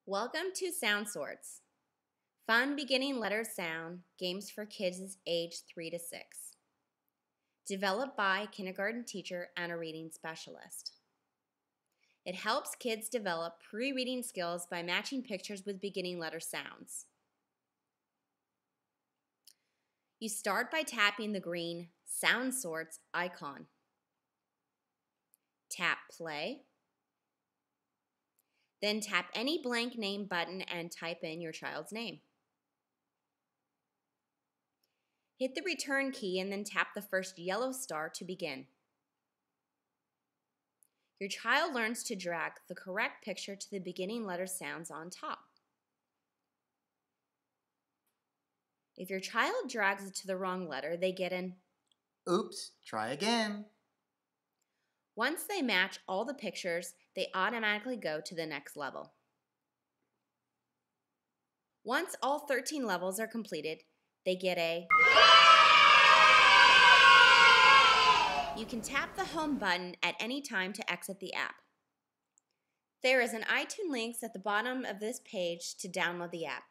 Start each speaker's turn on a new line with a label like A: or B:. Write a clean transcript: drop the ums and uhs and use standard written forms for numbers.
A: Welcome to Sound Sorts. Fun beginning letter sound games for kids aged 3 to 6. Developed by kindergarten teacher and a reading specialist. It helps kids develop pre-reading skills by matching pictures with beginning letter sounds. You start by tapping the green Sound Sorts icon. Tap play. Then tap any blank name button and type in your child's name. Hit the return key and then tap the first yellow star to begin. Your child learns to drag the correct picture to the beginning letter sounds on top. If your child drags it to the wrong letter, they get an
B: "Oops, try again."
A: Once they match all the pictures, they automatically go to the next level. Once all 13 levels are completed, they get a You can tap the home button at any time to exit the app. There is an iTunes link at the bottom of this page to download the app.